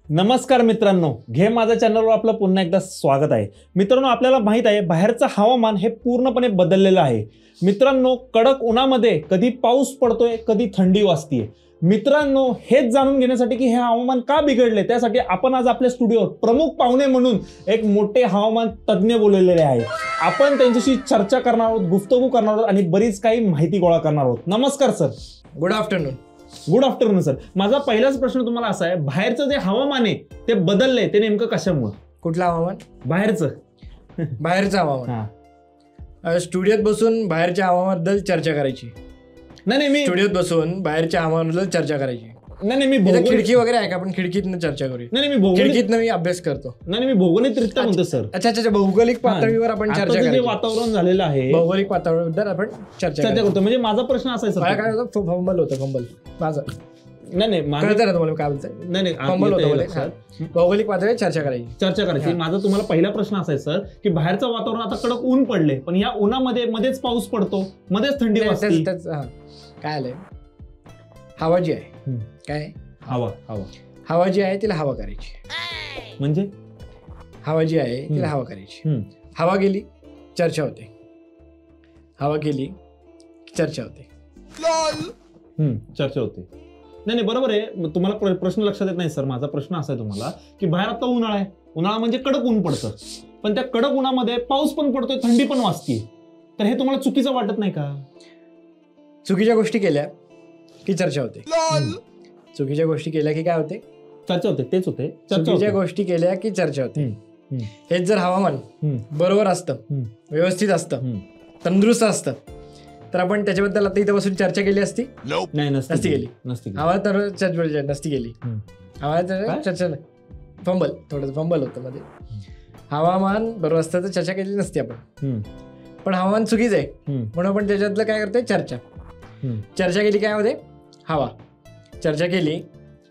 नमस्कार मित्रांनो, घे माझ्या चॅनलवर आपलं पुन्हा एकदा स्वागत आहे. मित्रांनो, आपल्याला माहित आहे बाहेरचं हवामान हे पूर्णपणे बदललेलं आहे. मित्रांनो, कडक उन्हामध्ये कधी पाऊस पडतोय, कधी थंडी वाजतीये. मित्रांनो, हेच जाणून घेण्यासाठी की हे हवामान का बिघडले, त्यासाठी आपण आज आपल्या स्टुडिओत प्रमुख पाहुणे म्हणून एक मोठे हवामान तज्ज्ञ बोलवलेले आहे. आपण त्यांच्याशी चर्चा करणार आहोत, गुफ्तगू करणार आहोत आणि बरीच काही माहिती गोळा करणार आहोत. नमस्कार sir. Good afternoon. Good afternoon sir. माझा पहिलाच प्रश्न तुम्हाला असा आहे, बाहेरचं जे हवामान आहे ते बदललंय ते नेमकं कशामुळे? कुठलं हवामान? बाहेरचं हवामान. स्टुडिओत बसून बाहेरच्या हवामानाबद्दल चर्चा करायची. नाही मी स्टुडिओत बसून बाहेरच्या हवामानाबद्दल चर्चा करायची. नाही खिडकी वगैरे आहे का? आपण खिडकीतनं चर्चा करूया. नाही खिडकीतनं मी अभ्यास करतो. मी भौगोलिकरित्या म्हणतो सर. अच्छा, भौगोलिक पातळीवर आपण चर्चा करायची. वातावरण झालेलं आहे भौगोलिक पातळीवर आपण चर्चा करतो. म्हणजे माझा प्रश्न असा आहे सर, काय होतं, फंबल माझं. नाही कळतं ना तुम्हाला काय बोलतंय? नाही फंबल होतं. भौगोलिक पातळीवर चर्चा करायची. माझा तुम्हाला पहिला प्रश्न असा आहे सर, की बाहेरचं वातावरण आता कडक ऊन पडले, पण या उन्हामध्ये मध्येच पाऊस पडतो, मध्येच थंडी वाजते. काय आलंय, हवा जी आहे, काय हवा जी आहे तिला हवा करायची. म्हणजे हवा जी आहे तिला हवा करायची. हवा गेली चर्चा होते, हवा गेली चर्चा होते. चर्चा होते. नाही बरोबर आहे. तुम्हाला प्रश्न लक्षात येत नाही सर. माझा प्रश्न असा आहे तुम्हाला, की बाहेर आता उन्हाळा आहे, उन्हाळा म्हणजे कडक ऊन पडतं, पण त्या कडक उन्हामध्ये पाऊस पण पडतोय, थंडी पण वाजतीये. तर हे तुम्हाला चुकीचं वाटत नाही का? चुकीच्या गोष्टी केल्या की चर्चा होते. चुकीच्या गोष्टी केल्या की काय होते? चर्चा होते. तेच होते. चुकीच्या गोष्टी केल्या की चर्चा होते. हेच जर हवामान बरोबर असतं, व्यवस्थित असतं, तंदुरुस्त असतं, तर आपण त्याच्याबद्दल आता इथं बसून चर्चा केली असती? नाही, नसती केली. हवा तर नसती केली. हवा तर चर्चा नाही. थोडं फंबल होतं मध्ये. हवामान बरोबर असतं तर चर्चा केली नसती आपण. पण हवामान चुकीचं आहे म्हणून आपण त्याच्यातलं काय करतोय? चर्चा. चर्चा केली काय होते? हवा. चर्चा केली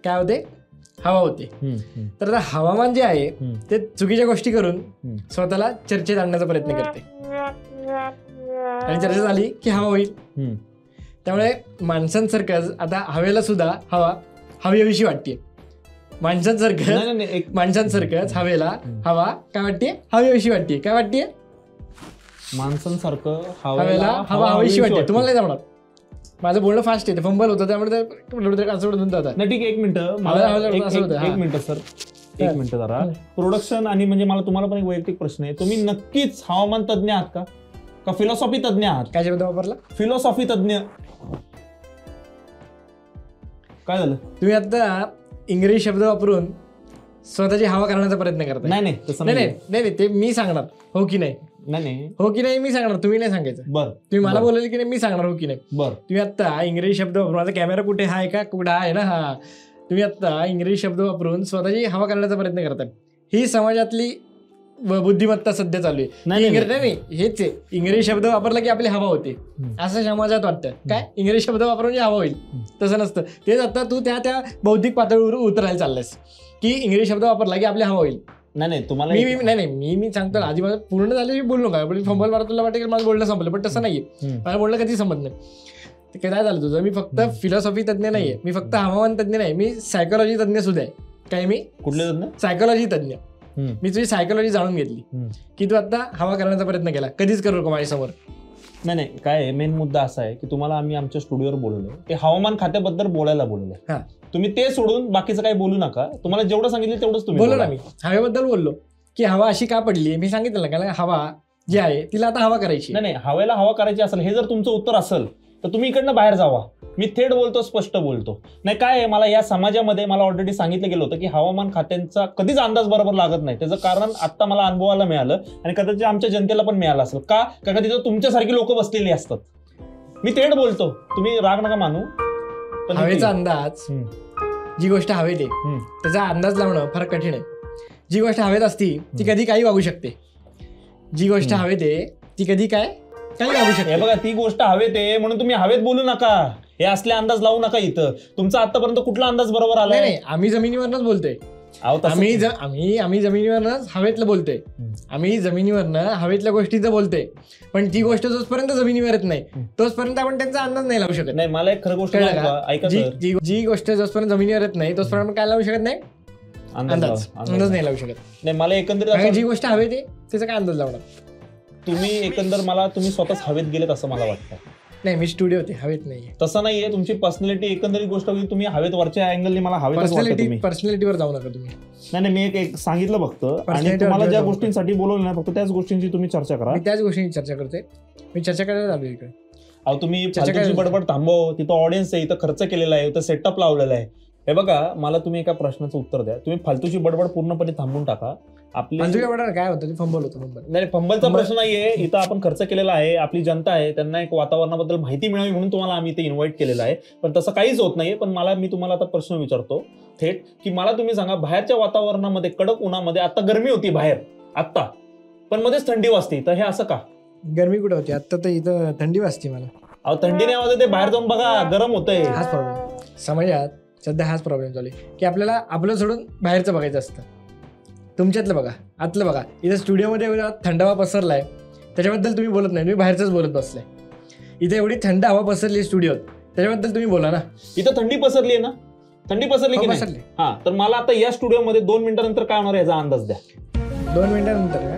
काय होते? हवा होते. तर आता हवामान जे आहे ते चुकीच्या गोष्टी करून स्वतःला चर्चेत आणण्याचा प्रयत्न करते आणि चर्चा झाली की हवा होईल. त्यामुळे माणसांसारखंच आता हवेला सुद्धा हवा हवीहवीशी वाटते. माणसांसारखंच हवेला हवा काय वाटते? हवीहवीशी वाटते. काय वाटते? माणसांसारखं हवेला हवा हवीशी वाटते. तुम्हाला नाही जमणार. माझं बोलणं फास्ट आहे, फंबल होतं, त्यामुळे ठीक आहे. एक मिनिट सर, एक मिनिट जरा. प्रोडक्शन आणि म्हणजे मला तुम्हाला पण एक वैयक्तिक प्रश्न आहे. तुम्ही नक्कीच हवामान तज्ञ आहात का फिलॉसॉफी तज्ञ आहात? काय शब्द वापरला? फिलॉसॉफी तज्ञ. काय झालं? तुम्ही आता इंग्रजी शब्द वापरून स्वतःची हवा करण्याचा प्रयत्न करता. नाही ते मी सांगणार हो की नाही. हो की नाही मी सांगणार, तुम्ही नाही सांगायचं. बरं, तुम्ही मला बोलले की नाही मी सांगणार हो की नाही. बरं, तुम्ही आता इंग्रजी शब्द वापरून, माझा कॅमेरा कुठे आहे का? कुठं आहे ना? हा, तुम्ही आता इंग्रजी शब्द वापरून स्वतःची हवा करण्याचा प्रयत्न करताय. ही समाजातली बुद्धिमत्ता सध्या चालू आहे. नाही हेच आहे. इंग्रजी शब्द वापरला की आपली हवा होते असं समाजात वाटतं. काय इंग्रजी शब्द वापरून हवा होईल? तसं नसतं. तेच आता तू त्या बौद्धिक पातळीवर उतरायला चाललायस की इंग्रजी शब्द वापरला की आपली हवा होईल. नाही तुम्हाला मी सांगतो ना, आधी माझं पूर्ण झालं मी बोललो का फंबल मारा, तुला वाटेल माझं बोलणं संपलं, पण तसं नाहीये. मला बोलणं कधी संबंध नाही. काय झालं तुझं? मी फक्त फिलॉसॉफी तज्ञ नाहीये, मी फक्त हवामान तज्ञ नाही, मी सायकोलॉजी तज्ञ सुद्धा आहे. काय मी? कुठले तज्ञ? सायकोलॉजी तज्ञ. मी तुझी सायकोलॉजी जाणून घेतली की तू आता हवा करण्याचा प्रयत्न केला. कधीच करू का माझ्यासमोर? नाही काय मेन मुद्दा असा आहे की तुम्हाला आम्ही आमच्या स्टुडिओवर बोलवलं, ते हवामान खात्याबद्दल बोलायला बोलवलंय. तुम्ही ते सोडून बाकीचं काही बोलू नका. तुम्हाला जेवढं सांगितलं तेवढंच तुम्ही बोललो ना. मी हवेबद्दल बोललो की हवा अशी का पडली, मी सांगितलं ना. कारण हवा जी आहे तिला आता हवा करायची. नाही हवेला हवा करायची असेल, हे जर तुमचं उत्तर असेल तर तुम्ही इकडनं बाहेर जावा. मी थेट बोलतो, स्पष्ट बोलतो. नाही काय आहे, मला या समाजामध्ये मला ऑलरेडी सांगितलं गेलं होतं की हवामान खात्यांचा कधीच अंदाज बरोबर लागत नाही. त्याचं कारण आता मला अनुभवायला मिळालं आणि कदाचित आमच्या जनतेला पण मिळालं असेल. का तिथं तुमच्यासारखी लोक बसलेली असतात. मी थेट बोलतो, तुम्ही राग नका मानू. पण हवेचा अंदाज, जी गोष्ट हवेत आहे त्याचा अंदाज लावणं फार कठीण आहे. जी गोष्ट हवेत असती ती कधी काही वागू शकते. जी गोष्ट हवेत आहे ती कधी काही वागू शकते. बघा, ती गोष्ट हवेत आहे म्हणून तुम्ही हवेत बोलू नका. हे असले अंदाज लावू नका. इथं तुमचा आतापर्यंत कुठला अंदाज बरोबर आला? नाही, आम्ही जमिनीवरनच बोलतोय. आम्ही जमिनीवरनच हवेतलं बोलतोय. आम्ही जमिनीवरनं हवेतल्या गोष्टीचं बोलतोय. पण ती गोष्ट जोपर्यंत जमिनीवर येत नाही तोपर्यंत आपण त्यांचा अंदाज नाही लावू शकत. नाही, मला एक खरं गोष्ट ऐका. जी गोष्ट जोपर्यंत जमिनीवर येत नाही तोपर्यंत आपण काय लावू शकत नाही? अंदाज नाही लावू शकत. नाही मला एकंदरीत जी गोष्ट हवे ते त्याचा काय अंदाज लावणार तुम्ही. एकंदर तुम्ही स्वतःच हवेत गेलेत असं मला वाटतं. नाही मी स्टुडिओ होते हवेत नाहीये. तसं नाहीये तुमची पर्सनॅलिटी एकंदरीत गोष्ट होती. तुम्ही हवेत वरच्या अँगलनी मला हवेत पर्सनॅलिटीवर जाऊ नका तुम्ही. नाही मी एक सांगितलं फक्त आणि तुम्हाला ज्या गोष्टींसाठी बोलवलं ना फक्त त्याच गोष्टींची तुम्ही चर्चा करा. मी त्याच गोष्टींची चर्चा करते. मी चर्चा करायला आलो इकडे. अहो तुम्ही फालतूची बडबड थांबव. तिथं ऑडियन्स आहे, इथं खर्च केलेला आहे, इथं सेटअप लावलेला आहे. हे बघा मला तुम्ही एका प्रश्नाचं उत्तर द्या. तुम्ही फालतूची बडबड पूर्णपणे थांबून टाका. आपली काय होतं फंबल होतं. नाही फंबलचा प्रश्न नाहीये. इथं आपण खर्च केलेला आहे, आपली जनता आहे, त्यांना एक वातावरणाबद्दल माहिती मिळावी म्हणून तुम्हाला आम्ही इथे इन्व्हाइट केलेलं आहे. पण तसं काहीच होत नाहीये. पण मी तुम्हाला आता प्रश्न विचारतो थेट की मला तुम्ही सांगा बाहेरच्या वातावरणामध्ये कडक उन्हामध्ये आता गरमी होती बाहेर आत्ता पण मध्येच थंडी वाजते तर हे असं का? गरमी कुठे होती आता तर इथं थंडी वाजते मला. अहो थंडी नाही वाजत, ते बाहेर जाऊन बघा गरम होतंय. हाच प्रॉब्लेम समाजात सध्या हाच प्रॉब्लेम चालू आहे की आपल्याला आपलं सोडून बाहेरचं बघायचं असतं. तुमच्यातलं बघा आतलं बघा. इथं स्टुडिओमध्ये थंडावा पसरलाय त्याच्याबद्दल तुम्ही बोलत नाही, तुम्ही बाहेरच बोलत बसलाय. इथे एवढी थंड हवा पसरली स्टुडिओत त्याच्याबद्दल तुम्ही बोला ना. इथं थंडी पसरली आहे ना. थंडी पसरली की नाही? हा तर मला आता या स्टुडिओमध्ये 2 मिनिटांनंतर काय होणार याचा अंदाज द्या. 2 मिनिटांनंतर का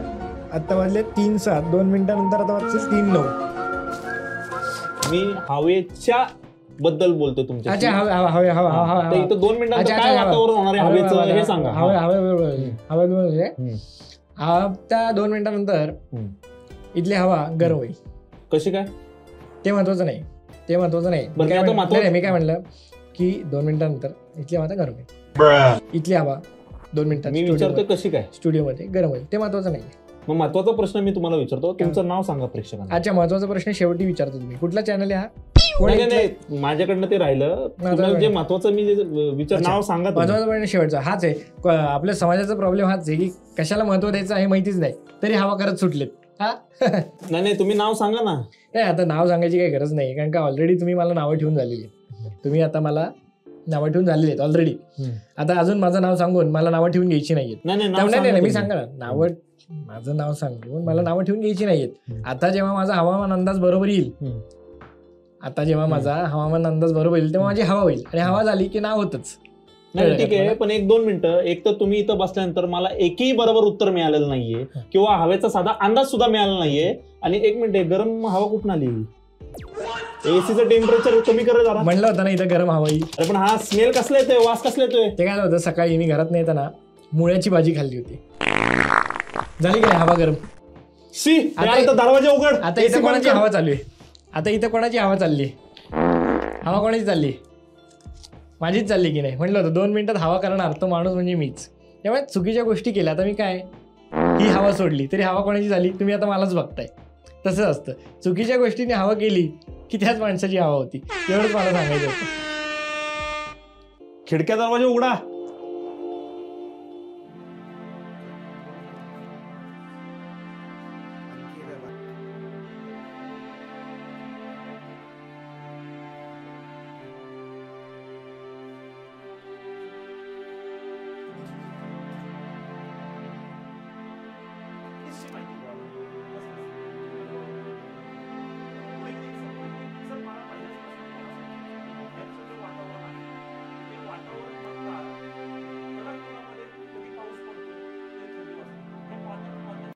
आता वाजले 3:07. 2 मिनिटांनंतर आता वाजतील 3:09. मी हवेच्या बद्दल बोलतोय तुमच्या. अच्छा हवा इथं 2 मिनिटांचं काय वातावरण होणार आहे हवेचं हे सांगा. त्या 2 मिनिटांनंतर इथली हवा गरम होईल. कशी काय ते महत्वाचं नाही. मी काय म्हणलं की 2 मिनिटांनंतर इथली हवा गरम होईल. इथली हवा 2 मिनिटांत मी विचारतोय कशी काय स्टुडिओमध्ये गरम होईल. ते महत्वाचं नाही. मग महत्वाचा प्रश्न मी तुम्हाला विचारतो. तुमचं नाव सांगा प्रेक्षकांना. अच्छा महत्वाचा प्रश्न शेवटी विचारतो. तुम्ही कुठला चॅनल आहे हा? नाही माझ्याकडनं ते राहिलं. जे महत्वाचं मी नाव सांगा. महत्वाचा प्रश्न शेवटचा हाच आहे. आपल्या समाजाचा प्रॉब्लेम हाच आहे की कशाला महत्व द्यायचं हे माहितीच नाही तरी हवा करत सुटलेत. हा नाही तुम्ही नाव सांगा ना. नाही आता नाव सांगायची काही गरज नाही कारण का ऑलरेडी तुम्ही मला नावं ठेवून झालेली आहेत. तुम्ही आता मला नावं ठेवून झालेली आहेत ऑलरेडी. आता अजून माझं नाव सांगून मला नावं ठेवून घ्यायची नाहीयेत. नाही मी सांगा ना माझं नाव सांगून मला नावं ठेवून घ्यायची नाहीयेत. आता जेव्हा माझा हवामान अंदाज बरोबर येईल तेव्हा माझी हवा होईल आणि हवा झाली की नाव होतच. नाही ठीक आहे पण 1-2 मिनिटं. एक तर तुम्ही इथं बसल्यानंतर मला एकही बरोबर उत्तर मिळालेलं नाहीये किंवा हवेचा साधा अंदाज सुद्धा मिळाला नाहीये. आणि 1 मिनिट गरम हवा कुठून आली? एसीचं टेम्परेचर कमी करायचं म्हणलं होतं ना इथं गरम हवा येईल. अरे पण हा स्मेल कसला येतोय, वास कसला येतोय? ते काय होतं सकाळी मी घरात नाही येताना मुळ्याची भाजी खाल्ली होती. झाली काय हवा गरम. आता दरवाजा उघड. आता इथं कोणाची हवा चालू आहे? आता इथं कोणाची हवा चालली? हवा कोणाची चालली? माझीच चालली की नाही? म्हटलं होतं 2 मिनिटात हवा करणार तो माणूस म्हणजे मीच. त्यामुळे चुकीच्या गोष्टी केल्या. आता मी काय ही हवा सोडली तरी हवा कोणाची झाली? तुम्ही आता मलाच बघताय. तसं असतं. चुकीच्या गोष्टीने हवा केली की त्याच माणसाची हवा होती. एवढंच मला सांगायचं होतं. खिडक्या दरवाजा उघडा.